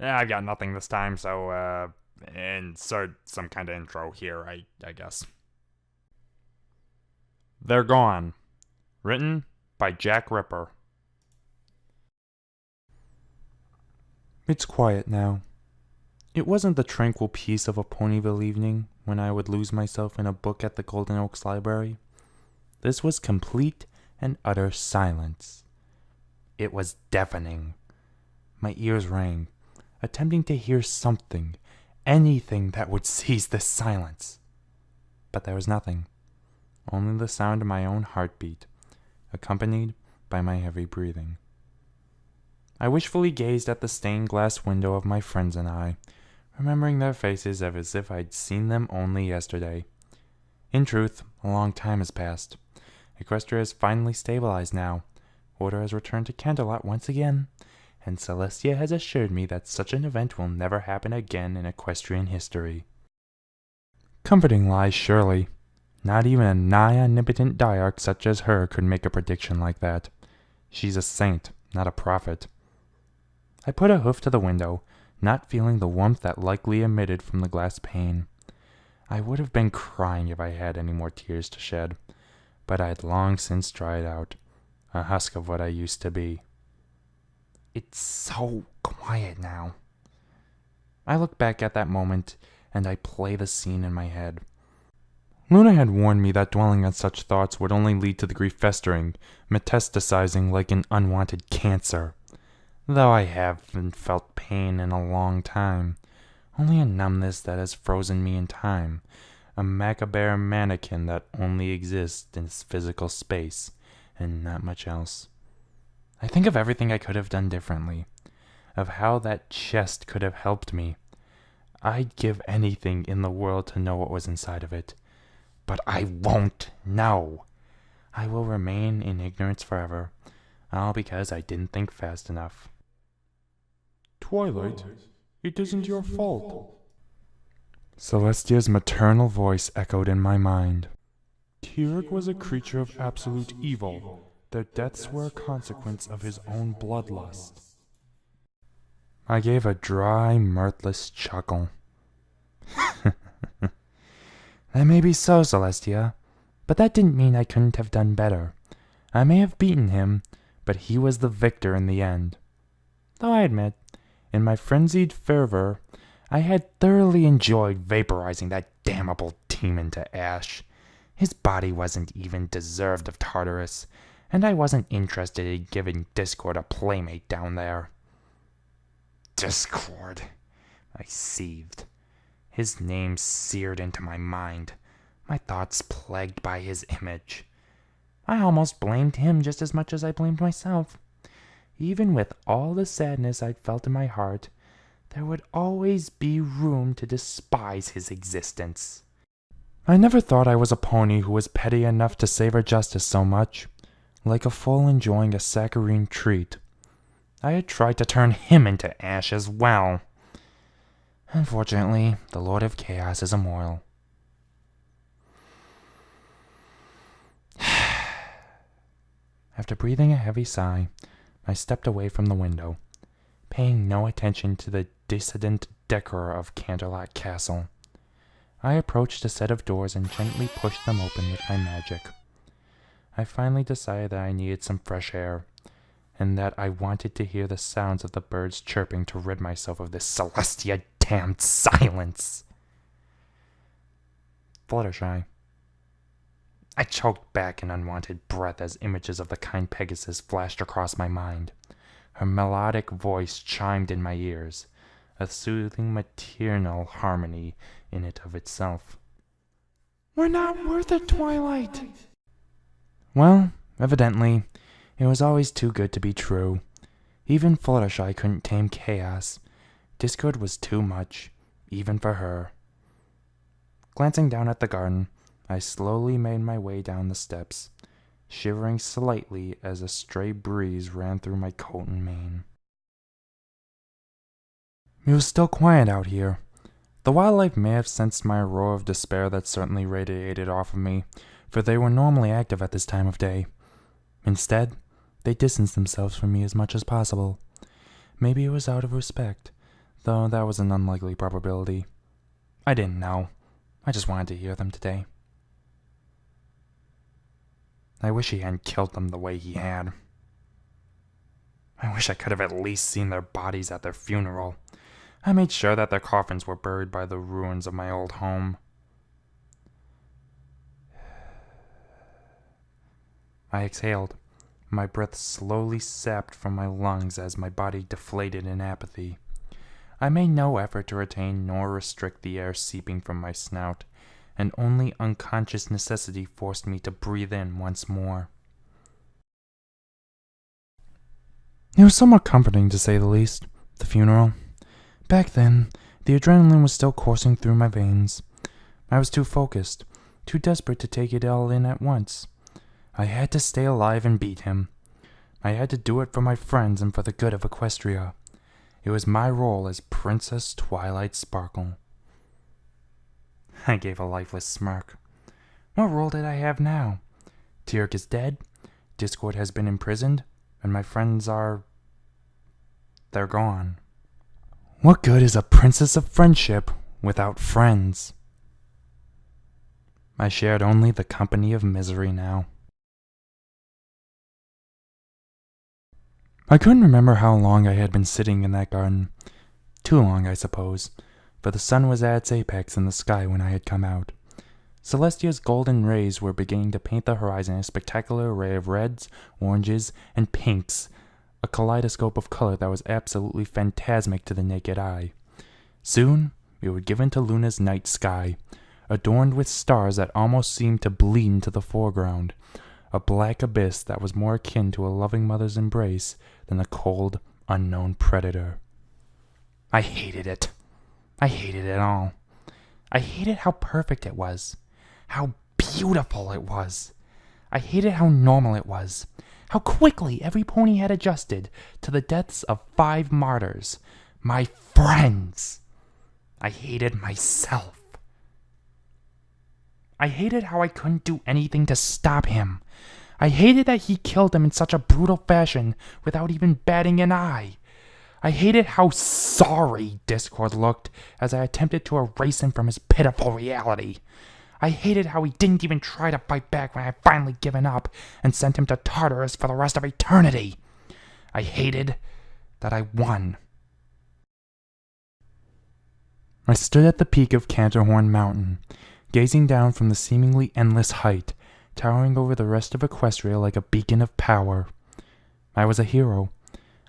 I've got nothing this time, so, insert some kind of intro here, I guess. They're Gone. Written by Jack Ripper. It's quiet now. It wasn't the tranquil peace of a Ponyville evening when I would lose myself in a book at the Golden Oaks Library. This was complete and utter silence. It was deafening. My ears rang, attempting to hear something, anything that would seize this silence. But there was nothing, only the sound of my own heartbeat, accompanied by my heavy breathing. I wishfully gazed at the stained glass window of my friends and I, remembering their faces as if I'd seen them only yesterday. In truth, a long time has passed. Equestria is finally stabilized now. Order has returned to Canterlot once again, and Celestia has assured me that such an event will never happen again in equestrian history. Comforting lies, surely. Not even a nigh omnipotent diarch such as her could make a prediction like that. She's a saint, not a prophet. I put a hoof to the window, not feeling the warmth that likely emitted from the glass pane. I would have been crying if I had any more tears to shed, but I had long since dried out, a husk of what I used to be. It's so quiet now. I look back at that moment, and I play the scene in my head. Luna had warned me that dwelling on such thoughts would only lead to the grief festering, metastasizing like an unwanted cancer. Though I haven't felt pain in a long time, only a numbness that has frozen me in time, a macabre mannequin that only exists in physical space, and not much else. I think of everything I could have done differently, of how that chest could have helped me. I'd give anything in the world to know what was inside of it, but I won't know. I will remain in ignorance forever, all because I didn't think fast enough. Twilight, it isn't your fault. Celestia's maternal voice echoed in my mind. Tierig was a creature of absolute evil. Their deaths were a consequence of his own bloodlust. I gave a dry, mirthless chuckle. That may be so, Celestia, but that didn't mean I couldn't have done better. I may have beaten him, but he was the victor in the end. Though I admit, in my frenzied fervor, I had thoroughly enjoyed vaporizing that damnable demon to ash. His body wasn't even deserved of Tartarus, and I wasn't interested in giving Discord a playmate down there. Discord, I seethed. His name seared into my mind, my thoughts plagued by his image. I almost blamed him just as much as I blamed myself. Even with all the sadness I'd felt in my heart, there would always be room to despise his existence. I never thought I was a pony who was petty enough to savor justice so much, like a foal enjoying a saccharine treat. I had tried to turn him into ash as well. Unfortunately, the Lord of Chaos is immoral. After breathing a heavy sigh, I stepped away from the window, paying no attention to the dissident decor of Canterlot Castle. I approached a set of doors and gently pushed them open with my magic. I finally decided that I needed some fresh air, and that I wanted to hear the sounds of the birds chirping to rid myself of this Celestia damned silence. Fluttershy. I choked back an unwanted breath as images of the kind Pegasus flashed across my mind. Her melodic voice chimed in my ears, a soothing maternal harmony in it of itself. We're not worth it, Twilight! Well, evidently, it was always too good to be true. Even Fluttershy couldn't tame chaos. Discord was too much, even for her. Glancing down at the garden, I slowly made my way down the steps, shivering slightly as a stray breeze ran through my coat and mane. It was still quiet out here. The wildlife may have sensed my roar of despair that certainly radiated off of me, for they were normally active at this time of day. Instead, they distanced themselves from me as much as possible. Maybe it was out of respect, though that was an unlikely probability. I didn't know. I just wanted to hear them today. I wish he hadn't killed them the way he had. I wish I could have at least seen their bodies at their funeral. I made sure that their coffins were buried by the ruins of my old home. I exhaled. My breath slowly sapped from my lungs as my body deflated in apathy. I made no effort to retain nor restrict the air seeping from my snout, and only unconscious necessity forced me to breathe in once more. It was somewhat comforting, to say the least, the funeral. Back then, the adrenaline was still coursing through my veins. I was too focused, too desperate to take it all in at once. I had to stay alive and beat him. I had to do it for my friends and for the good of Equestria. It was my role as Princess Twilight Sparkle. I gave a lifeless smirk. What role did I have now? Tyrk is dead, Discord has been imprisoned, and my friends are... they're gone. What good is a princess of friendship without friends? I shared only the company of misery now. I couldn't remember how long I had been sitting in that garden. Too long, I suppose, for the sun was at its apex in the sky when I had come out. Celestia's golden rays were beginning to paint the horizon a spectacular array of reds, oranges, and pinks, a kaleidoscope of color that was absolutely phantasmic to the naked eye. Soon, we would give into Luna's night sky, adorned with stars that almost seemed to bleed into the foreground, a black abyss that was more akin to a loving mother's embrace than a cold, unknown predator. I hated it. I hated it all. I hated how perfect it was, how beautiful it was. I hated how normal it was, how quickly every pony had adjusted to the deaths of 5 martyrs, my friends. I hated myself. I hated how I couldn't do anything to stop him. I hated that he killed him in such a brutal fashion without even batting an eye. I hated how sorry Discord looked as I attempted to erase him from his pitiful reality. I hated how he didn't even try to fight back when I had finally given up and sent him to Tartarus for the rest of eternity. I hated that I won. I stood at the peak of Canterhorn Mountain, gazing down from the seemingly endless height, towering over the rest of Equestria like a beacon of power. I was a hero.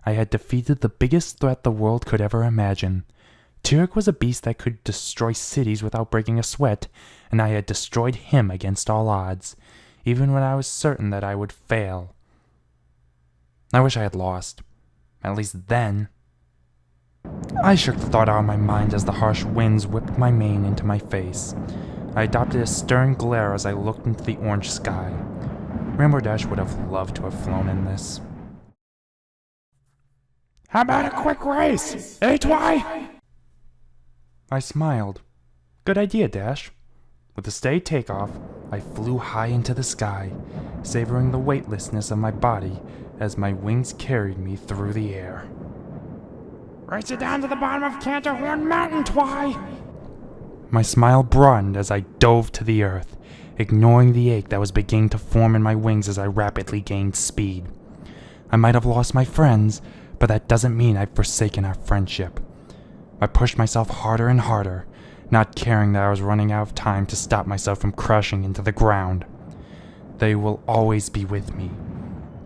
I had defeated the biggest threat the world could ever imagine. Tyrk was a beast that could destroy cities without breaking a sweat, and I had destroyed him against all odds, even when I was certain that I would fail. I wish I had lost. At least then. I shook the thought out of my mind as the harsh winds whipped my mane into my face. I adopted a stern glare as I looked into the orange sky. Rainbow Dash would have loved to have flown in this. How about a quick race, eh, Twy? I smiled. Good idea, Dash. With a steady takeoff, I flew high into the sky, savoring the weightlessness of my body as my wings carried me through the air. Race it down to the bottom of Canterhorn Mountain, Twy! My smile broadened as I dove to the earth, ignoring the ache that was beginning to form in my wings as I rapidly gained speed. I might have lost my friends, but that doesn't mean I've forsaken our friendship. I pushed myself harder and harder, not caring that I was running out of time to stop myself from crashing into the ground. They will always be with me,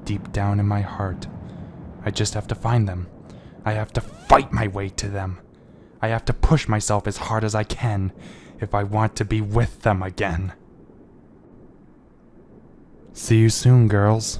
deep down in my heart. I just have to find them. I have to fight my way to them. I have to push myself as hard as I can if I want to be with them again. See you soon, girls.